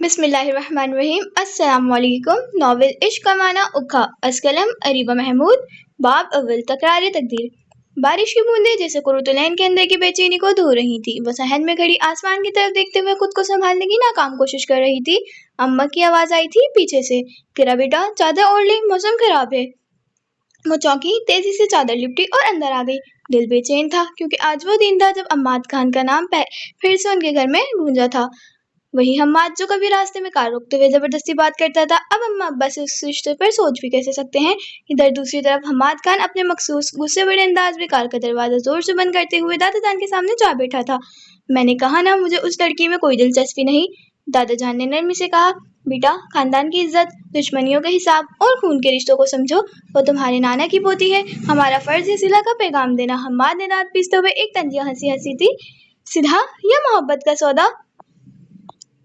بسم اللہ الرحمن الرحیم۔ السلام علیکم۔ ناول عشق کا معنی اکھا، از قلم اریبہ محمود۔ باب اول، تکرار تقدیر۔ بارش کی بوندیں جیسے قرۃ العین کے اندر کی بے چینی کو دھو رہی تھی۔ وہ صحن میں کھڑی آسمان کی طرف دیکھتے ہوئے خود کو سنبھالنے کی ناکام کوشش کر رہی تھی۔ اماں کی آواز آئی تھی پیچھے سے، "کرا بیٹا، چادر اوڑھ لے، موسم خراب ہے۔" وہ چونکی، تیزی سے چادر لپٹی اور اندر آ گئی۔ دل بے چین تھا کیونکہ آج وہ دن تھا جب عماد خان کا نام پھر سے ان کے گھر میں گونجا تھا۔ وہی حماد جو کبھی راستے میں کار روکتے ہوئے زبردستی بات کرتا تھا، اب اماں ابا سے اس رشتے پر سوچ بھی کیسے سکتے ہیں۔ ادھر دوسری طرف حماد خان اپنے مخصوص غصے بڑے انداز میں کار کا دروازہ زور سے بند کرتے ہوئے دادا جان کے سامنے جا بیٹھا تھا۔ "میں نے کہا نا مجھے اس لڑکی میں کوئی دلچسپی نہیں"، دادا جان نے نرمی سے کہا۔ "بیٹا، خاندان کی عزت، دشمنیوں کا حساب اور خون کے رشتوں کو سمجھو۔ وہ تمہارے نانا کی پوتی ہے، ہمارا فرض ہے صلح کا پیغام دینا"۔ حماد نے دانت پیستے ہوئے ایک طنزیہ ہنسی تھی۔ "صلح یا محبت کا سودا؟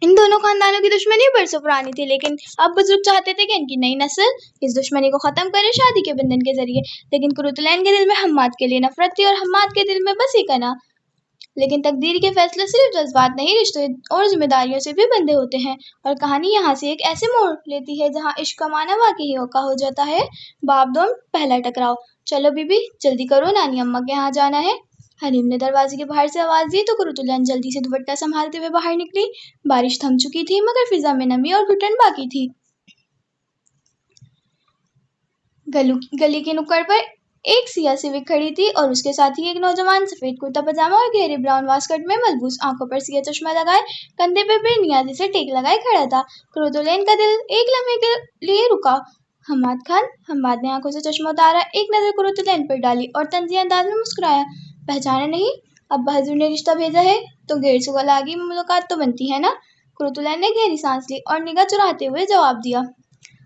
ان دونوں خاندانوں کی دشمنی برسوں پرانی تھی، لیکن اب بزرگ چاہتے تھے کہ ان کی نئی نسل اس دشمنی کو ختم کرے شادی کے بندھن کے ذریعے۔ لیکن قرۃ العین کے دل میں حماد کے لیے نفرت تھی اور حماد کے دل میں بس ایک انا۔ لیکن تقدیر کے فیصلے صرف جذبات نہیں، رشتے اور ذمہ داریوں سے بھی بندھے ہوتے ہیں، اور کہانی یہاں سے ایک ایسے موڑ لیتی ہے جہاں عشق کا معنی واقعی کا ہو جاتا ہے۔ باب دوم، پہلا ٹکراؤ۔ "چلو بی بی، جلدی کرو، نانی اماں کے یہاں جانا ہے"۔ حلیم نے دروازے کے باہر سے آواز دی تو قرۃ العین جلدی سے دوپٹہ سنبھالتے ہوئے باہر نکلی۔ بارش تھم چکی تھی مگر فضا میں نمی اور گھٹن باقی تھی۔ گلی کے نکڑ پر ایک سیاہ سوک کھڑی تھی اور اس کے ساتھ ہی ایک نوجوان سفید کرتا پاجامہ اور گہرے براؤن واسکٹ میں ملبوس، آنکھوں پر سیاہ چشمہ لگائے، کندھے پہ بے نیازی سے ٹیک لگائے کھڑا تھا۔ قرۃ العین کا دل ایک لمحے کے لیے رکا۔ "حماد خان"، حماد نے آنکھوں سے چشمہ اتارا، ایک نظر قرۃ العین پر ڈالی اور طنزیہ انداز میں مسکرایا۔ "پہچانا نہیں؟ ابا حضور نے رشتہ بھیجا ہے تو غیر سگالاگی ملاقات تو بنتی ہے نا"۔ قرۃ العین نے گہری سانس لی اور نگاہ چراتے ہوئے جواب دیا۔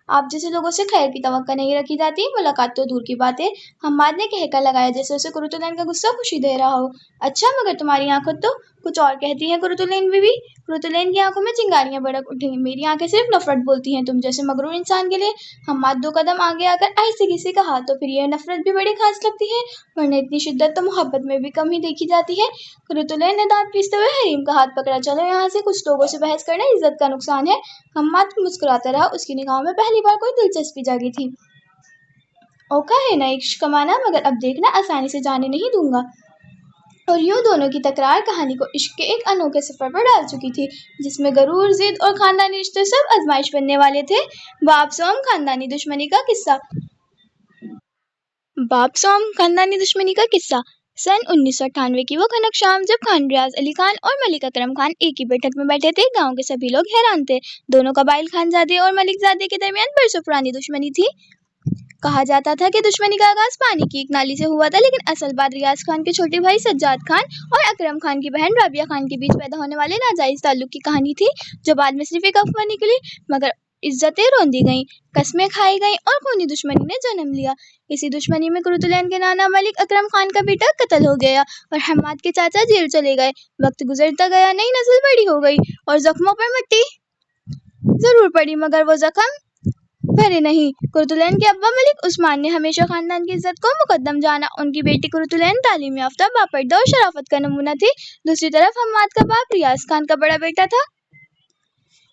"آپ جیسے لوگوں سے خیر کی توقع نہیں رکھی جاتی، ملاقات تو دور کی بات ہے"۔ حماد نے قہقہ لگایا جیسے اسے قرۃ العین کا غصہ خوشی دے رہا ہو۔ "اچھا، مگر تمہاری آنکھیں تو کچھ اور کہتی ہیں قرۃ العین بی بی"۔ قرۃ العین کی آنکھوں میں چنگاریاں بھڑک اٹھیں۔ "میری آنکھیں صرف نفرت بولتی ہیں تم جیسے مغرور انسان کے لیے"۔ حماد دو قدم آگے آ کر آہستگی سے کہا، "تو پھر یہ نفرت بھی بڑی خاص لگتی ہے، ورنہ اتنی شدت تو محبت میں بھی کم ہی دیکھی جاتی ہے"۔ قرۃ العین نے دانت پیستے ہوئے حلیم کا ہاتھ پکڑا۔ "چلو یہاں سے، کچھ لوگوں سے بحث کرنا عزت کا نقصان ہے"۔ حماد مسکراتا رہا، اس کی نگاہوں میں پہلی بار کوئی دلچسپی جاگی تھی۔ "اوکھا ہے نا عشق کا معنی، مگر اب دیکھنا، آسانی سے جانے نہیں دوں گا"۔ اور یوں دونوں کی تکرار کہانی کو عشق کے ایک انوکھے سفر پر ڈال چکی تھی، جس میں غرور، ضد اور خاندانی رشتے سب آزمائش بننے والے تھے۔ باب سوم، خاندانی دشمنی کا قصہ۔ باب سوم، خاندانی دشمنی کا قصہ۔ سن 1998 کی وہ خنک شام جب خان ریاض علی خان اور ملک اکرم خان ایک ہی بیٹھک میں بیٹھے تھے، گاؤں کے سبھی لوگ حیران تھے۔ دونوں قبائل خانزادے اور ملک زادے کے درمیان برسوں پرانی دشمنی تھی۔ کہا جاتا تھا کہ دشمنی کا آغاز پانی کی ایک نالی سے ہوا تھا، لیکن اصل بات ریاض خان کے چھوٹے بھائی سجاد خان اور اکرم خان کی بہن رابعہ خان کے بیچ پیدا ہونے والے ناجائز تعلق کی کہانی تھی، جو بعد میں صرف ایک افواہ نکلی، مگر عزتیں روندی گئیں، قسمیں کھائی گئیں اور خونی دشمنی نے جنم لیا۔ اسی دشمنی میں قرۃ العین کے نانا ملک اکرم خان کا بیٹا قتل ہو گیا اور حماد کے چاچا جیل چلے گئے۔ وقت گزرتا گیا، نئی نسل بڑی ہو گئی اور زخموں پر مٹی ضرور پڑی، مگر وہ زخم بھرے نہیں۔ قرۃ العین کے ابا ملک عثمان نے ہمیشہ خاندان کی عزت کو مقدم جانا۔ ان کی بیٹی قرۃ العین تعلیم یافتہ، باپردہ اور شرافت کا نمونہ تھی۔ دوسری طرف حماد کا باپ ریاض خان کا بڑا بیٹا تھا۔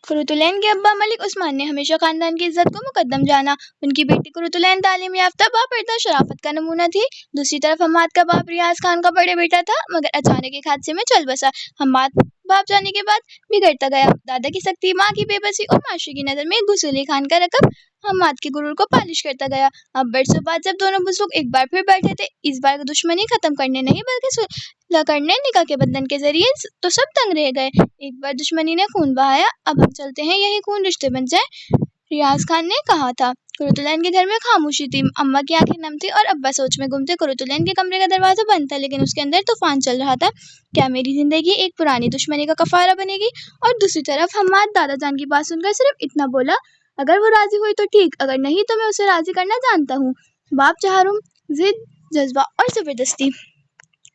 قرۃ العین کے ابا ملک عثمان نے ہمیشہ خاندان کی عزت کو مقدم جانا۔ ان کی بیٹی قرۃ العین تعلیم یافتہ، باپردہ، شرافت کا نمونہ تھی۔ دوسری طرف حماد کا باپ ریاض خان کا بڑا بیٹا تھا، مگر اچانک ایک حادثے میں چل بسا۔ حماد باپ جانے کے بعد بگڑتا گیا۔ دادا کی سختی، ماں کی بے بسی اور معاشرے کی نظر میں ایک غصیلے خان کا رقب حماد کے غرور کو پالش کرتا گیا۔ اب برسوں بعد جب دونوں بزرگ ایک بار پھر بیٹھے تھے، اس بار دشمنی ختم کرنے نہیں بلکہ صلح کرنے، نکاح کے بندھن کے ذریعے، تو سب دنگ رہ گئے۔ ایک بار دشمنی نے خون بہایا، اب ہم چلتے ہیں یہی خون رشتے بن جائے، ریاض خان نے کہا تھا۔ قرۃ العین کے گھر میں خاموشی تھی، اماں کی آنکھیں نم تھیں اور ابا سوچ میں گم تھے۔ قرۃ العین کے کمرے کا دروازہ بند تھا، لیکن اس کے اندر طوفان چل رہا تھا۔ کیا میری زندگی ایک پرانی دشمنی کا کفارہ بنے گی؟ اور دوسری طرف حماد دادا جان کی بات سن کر صرف اتنا بولا، "اگر وہ راضی ہوئی تو ٹھیک، اگر نہیں تو میں اسے راضی کرنا جانتا ہوں"۔ باب چہارم، ضد، جذبہ اور زبردستی۔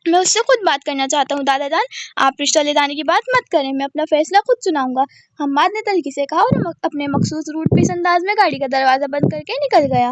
"میں اس سے خود بات کرنا چاہتا ہوں دادا جان، آپ رشتہ لے جانے کی بات مت کریں، میں اپنا فیصلہ خود سناؤں گا"۔ حماد نے تلخی سے کہا اور اپنے مخصوص روٹ پیس انداز میں گاڑی کا دروازہ بند کر کے نکل گیا۔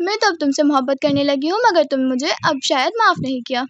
میں تو اب تم سے محبت کرنے لگی ہوں، مگر تم مجھے اب شاید معاف نہیں کیا۔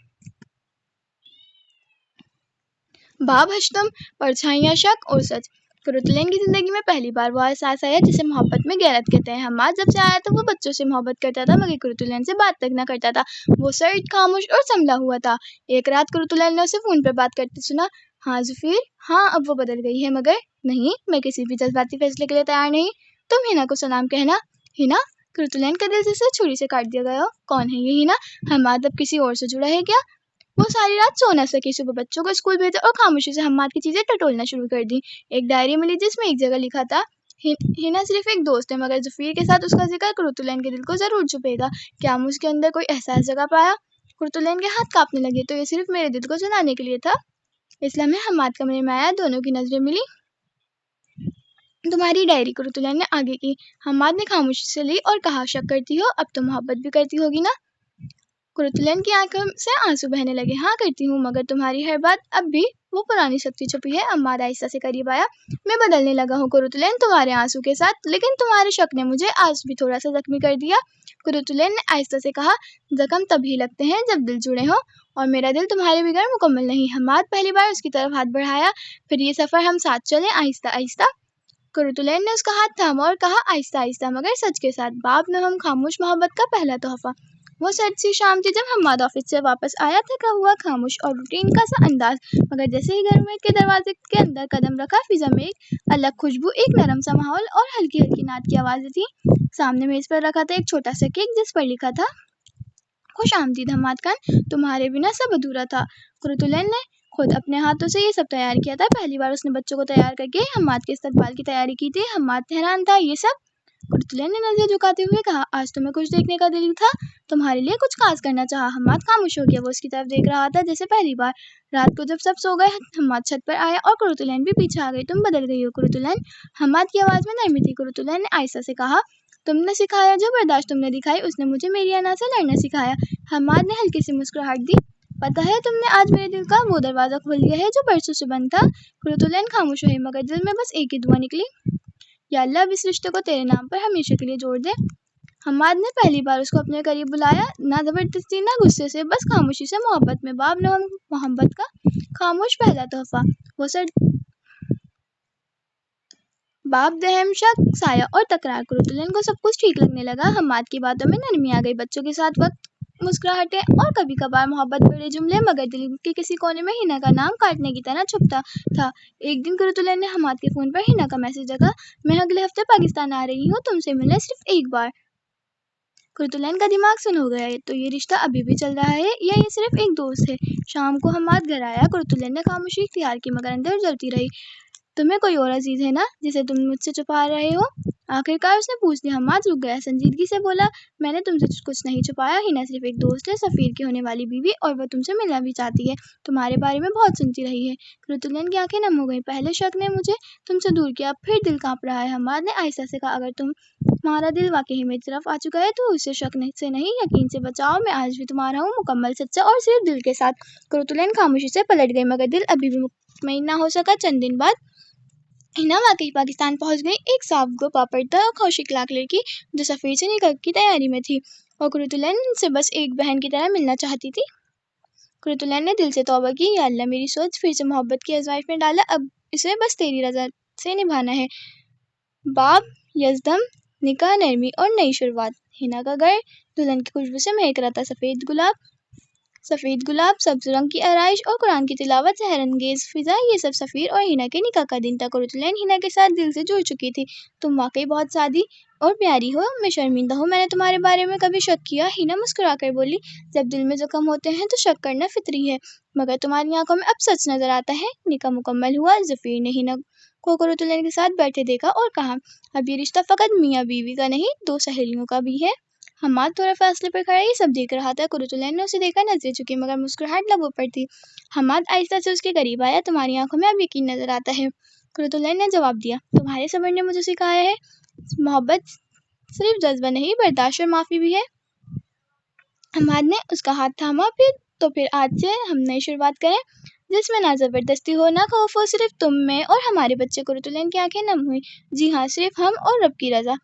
باب ہشتم، پرچھائیاں، شک اور سچ۔ قرۃ العین کی زندگی میں پہلی بار وہ احساس آیا جسے محبت میں غیرت کہتے ہیں۔ حماد جب سے آیا تو وہ بچوں سے محبت کرتا تھا مگر قرۃ العین سے بات تک نہ کرتا تھا۔ وہ سرد، خاموش اور سنبھلا ہوا تھا۔ ایک رات قرۃ العین نے اسے فون پر بات کرتے سنا۔ ہاں ظفیر، ہاں اب وہ بدل گئی ہے، مگر نہیں، میں کسی بھی جذباتی فیصلے کے لیے تیار نہیں۔ تم ہینا کو سلام کہنا۔ ہینا؟ قرۃ العین کا دل جیسے چھری سے کاٹ دیا گیا ہو۔ کون ہے یہ ہینا؟ حماد اب کسی اور سے جڑا ہے کیا؟ وہ ساری رات سو نہ سکی، صبح بچوں کو اسکول بھیجا اور خاموشی سے حماد کی چیزیں ٹٹولنا شروع کر دی۔ ایک ڈائری ملی جس میں ایک جگہ لکھا تھا، ہینا صرف ایک دوست ہے مگر ظفیر کے ساتھ اس کا ذکر قرۃ العین کے دل کو ضرور چھپے گا۔ کیا ہم اس کے اندر کوئی احساس جگہ پایا؟ قرۃ العین کے ہاتھ کانپنے لگے۔ تو یہ صرف میرے دل کو جلانے کے لیے تھا؟ اس لمحے حماد کمرے میں آیا، دونوں کی نظریں ملی۔ تمہاری ڈائری، قرۃ العین نے آگے کی۔ حماد نے خاموشی سے لی اور کہا، شک کرتی ہو؟ اب تو محبت بھی کرتی ہوگی نا؟ قرۃ العین کی آنکھوں سے آنسو بہنے لگے۔ ہاں کرتی ہوں، مگر تمہاری ہر بات اب بھی وہ پرانی سختی چھپی ہے۔ حماد آہستہ سے قریب آیا۔ میں بدلنے لگا ہوں قرۃ العین تمہارے آنسو کے ساتھ، لیکن تمہارے شک نے مجھے آج بھی تھوڑا سا زخمی کر دیا۔ قرۃ العین نے آہستہ سے کہا، زخم تبھی لگتے ہیں جب دل جڑے ہوں، اور میرا دل تمہارے بغیر مکمل نہیں۔ حماد پہلی بار اس کی طرف ہاتھ بڑھایا۔ پھر یہ سفر ہم ساتھ چلیں، آہستہ آہستہ۔ قرۃ العین نے اس کا ہاتھ تھاما اور کہا، آہستہ آہستہ مگر سچ کے ساتھ۔ باب نہم، خاموش محبت کا پہلا تحفہ۔ وہ سرد سی شام تھی جب حماد آفس سے واپس آیا، تھکا ہوا، خاموش اور روٹین کا سا انداز، مگر جیسے ہی گھر کے دروازے کے اندر قدم رکھا، فضا میں ایک الگ خوشبو، ایک نرم سا ماحول اور ہلکی ہلکی نعت کی آوازیں تھیں۔ سامنے میز پر رکھا تھا ایک چھوٹا سا کیک جس پر لکھا تھا، خوش آمدید حماد خان، تمہارے بنا سب ادھورا تھا۔ قرۃ العین نے خود اپنے ہاتھوں سے یہ سب تیار کیا تھا۔ پہلی بار اس نے بچوں کو تیار کر کے حماد کے استقبال کی تیاری کی تھی۔ حماد حیران تھا، یہ سب؟ قرۃ العین نے نظریں جھکاتے ہوئے کہا، آج تمہیں کچھ دیکھنے کا دل تھا، تمہارے لیے کچھ خاص کرنا چاہا۔ حماد خاموش ہو گیا۔ وہ اس کی طرف دیکھ رہا تھا جیسے پہلی بار۔ رات کو جب سب سو گئے، حماد چھت پر آیا اور قرۃ العین بھی پیچھے آ گئی۔ تم بدل گئی ہو قرۃ العین۔ حماد کی آواز میں نرمی تھی۔ قرۃ العین نے آہستہ سے کہا، تم نے سکھایا، جو برداشت تم نے دکھائی اس نے مجھے میری انا سے لڑنا سکھایا۔ حماد نے ہلکی سی مسکراہٹ دی۔ پتہ ہے، تم نے آج میرے دل کا وہ دروازہ کھول دیا ہے جو برسوں سے بند تھا۔ قرۃ العین خاموش رہی، مگر دل میں بس ایک ہی دعا نکلی، یا اللہ اب اس رشتے کو تیرے نام پر ہمیشہ کے لیے جوڑ دے۔ حماد نے پہلی بار اس کو اپنے قریب بلایا، نہ زبردستی نہ غصے سے، بس خاموشی سے، محبت میں۔ باب نہم، محبت کا خاموش پہلا تحفہ۔ وہ باب دہم، شک، سایہ اور تکرار۔ قرۃ العین کو سب کچھ ٹھیک لگنے لگا۔ حماد کی باتوں میں نرمی آ گئی، بچوں کے ساتھ وقت، مسکراہٹیں اور کبھی کبھار محبت بھرے جملے، مگر دل کے کسی کونے میں ہینا کا نام کاٹنے کی طرح چھپتا تھا۔ ایک دن قرۃ العین نے حماد کے فون پر ہینا کا میسج دیکھا، میں اگلے ہفتے پاکستان آ رہی ہوں، تم سے ملنے صرف ایک بار۔ قرۃ العین کا دماغ سن ہو گیا۔ تو یہ رشتہ ابھی بھی چل رہا ہے یا یہ صرف ایک دوست ہے؟ شام کو حماد گھر آیا۔ قرۃ العین نے خاموشی اختیار کی، مگر اندر جلتی رہی۔ تمہیں کوئی اور عزیز ہے نا جسے تم مجھ سے چھپا رہے ہو؟ آخر کار اس نے پوچھ لیا۔ حماد رک گیا، سنجیدگی سے بولا، میں نے تم سے کچھ نہیں چھپایا، ہینا صرف ایک دوست ہے، سفیر کی ہونے والی بیوی، اور وہ تم سے ملنا بھی چاہتی ہے، تمہارے بارے میں بہت سنتی رہی ہے۔ قرۃ العین کی آنکھیں نم ہو گئیں۔ پہلے شک نے مجھے تم سے دور کیا، اب پھر دل کانپ رہا ہے۔ حماد نے آہستہ سے کہا، اگر تمہارا دل واقعی میری طرف آ چکا ہے تو اسے شک سے نہیں، یقین سے بچاؤ۔ میں آج بھی تمہارا ہوں، مکمل، سچا اور صرف دل کے ساتھ۔ قرۃ العین خاموشی سے پلٹ گئی، مگر دل ابھی بھی مطمئن نہ ہو سکا۔ چند دن بعد ہینا واقعی پاکستان پہنچ گئی، ایک صاف گپا پڑتا اور خوش اخلاق لڑکی جو سفیر سے نکاح کی تیاری میں تھی، اور قرۃ العین سے بس ایک بہن کی طرح ملنا چاہتی تھی۔ قرۃ العین نے دل سے توبہ کی، یا اللہ میری سوچ پھر سے محبت کی آزمائش میں ڈالا، اب اسے بس تیری رضا سے نبھانا ہے۔ باب یزدم، نکاح، نرمی اور نئی شروعات۔ ہینا کا گھر دلہن کی خوشبو سے مہک رہا تھا، سفید گلاب، سبز رنگ کی آرائش اور قرآن کی تلاوت، سحر انگیز فضا، یہ سب سفیر اور ہینا کے نکاح کا دن تھا۔ قرۃ العین ہینا کے ساتھ دل سے جڑ چکی تھی۔ تم واقعی بہت سادی اور پیاری ہو، میں شرمندہ ہوں میں نے تمہارے بارے میں کبھی شک کیا۔ ہینا مسکرا کر بولی، جب دل میں زخم ہوتے ہیں تو شک کرنا فطری ہے، مگر تمہاری آنکھوں میں اب سچ نظر آتا ہے۔ نکاح مکمل ہوا۔ ظفیر نے ہینا کو قرۃ العین کے ساتھ بیٹھے دیکھا اور کہا، اب یہ رشتہ فقط میاں بیوی کا نہیں، دو سہیلیوں کا بھی ہے۔ حماد تھوڑا فاصلے پر کھڑا یہ سب دیکھ رہا تھا۔ قرۃ العین نے اسے دیکھا، نظریں جھکی، مگر مسکراہٹ لبوں پر تھی۔ حماد آہستہ سے اس کے قریب آیا، تمہاری آنکھوں میں اب یقین نظر آتا ہے۔ قرۃ العین نے جواب دیا، تمہارے صبر نے مجھے سکھایا ہے، محبت صرف جذبہ نہیں، برداشت اور معافی بھی ہے۔ حماد نے اس کا ہاتھ تھاما، پھر آج سے ہم نئی شروعات کریں جس میں نہ زبردستی ہو نہ خوف ہو، صرف تم، میں اور ہمارے بچے۔ قرۃ العین کی آنکھیں نم ہوئیں۔ جی ہاں، صرف ہم اور رب کی رضا۔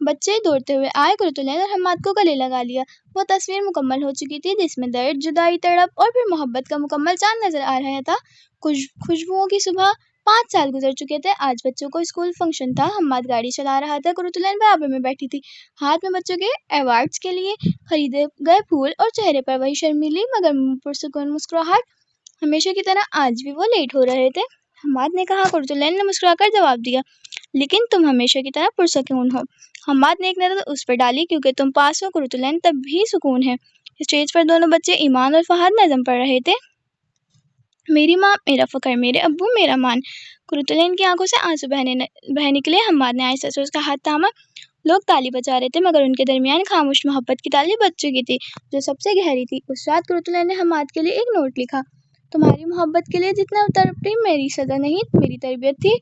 بچے دوڑتے ہوئے آئے، قرۃ اور حماد کو گلے لگا لیا۔ وہ تصویر مکمل ہو چکی تھی جس میں درد، جدائی، تڑپ اور پھر محبت کا مکمل چاند نظر آ رہا تھا۔ خوشبوؤں کی صبح۔ 5 سال گزر چکے تھے۔ آج بچوں کو اسکول فنکشن تھا۔ حماد گاڑی چلا رہا تھا، قرۃ برابر میں بیٹھی تھی، ہاتھ میں بچوں کے ایوارڈز کے لیے خریدے گئے پھول اور چہرے پر وہی شرمیلی مگر پرسکون مسکراہٹ۔ ہمیشہ کی طرح آج بھی وہ لیٹ ہو رہے تھے، حماد نے کہا۔ قرۃ نے مسکرا کر جواب دیا، لیکن تم ہمیشہ کی طرح پرسکون ہو۔ حماد نے ایک نظر اس پر ڈالی، کیونکہ تم پاس ہو قرۃ، تب بھی سکون ہے۔ اسٹیج پر دونوں بچے ایمان اور فہد نظم پڑھ رہے تھے۔ میری ماں میرا فخر، میرے ابو میرا مان۔ قرۃ کی آنکھوں سے آنسو بہہ نکلے۔ حماد نے آہستہ سے اس کا ہاتھ تھاما۔ لوگ تالی بجا رہے تھے مگر ان کے درمیان خاموش محبت کی تالی بچوں کی تھی، جو سب سے گہری تھی۔ اس رات قرۃ نے حماد کے لیے ایک نوٹ لکھا، تمہاری محبت کے لیے جتنا تڑپی میری سزا نہیں، میری تربیت تھی۔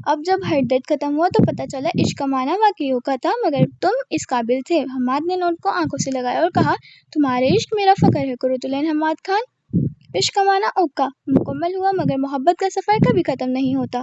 اب جب ہر درد ختم ہوا تو پتہ چلا عشق کا معنی واقعیوں کا تھا، مگر تم اس قابل تھے۔ حماد نے نوٹ کو آنکھوں سے لگایا اور کہا، تمہارے عشق میرا فخر ہے قرۃ حماد خان۔ عشق کا معنی اوکا مکمل ہوا، مگر محبت کا سفر کبھی ختم نہیں ہوتا۔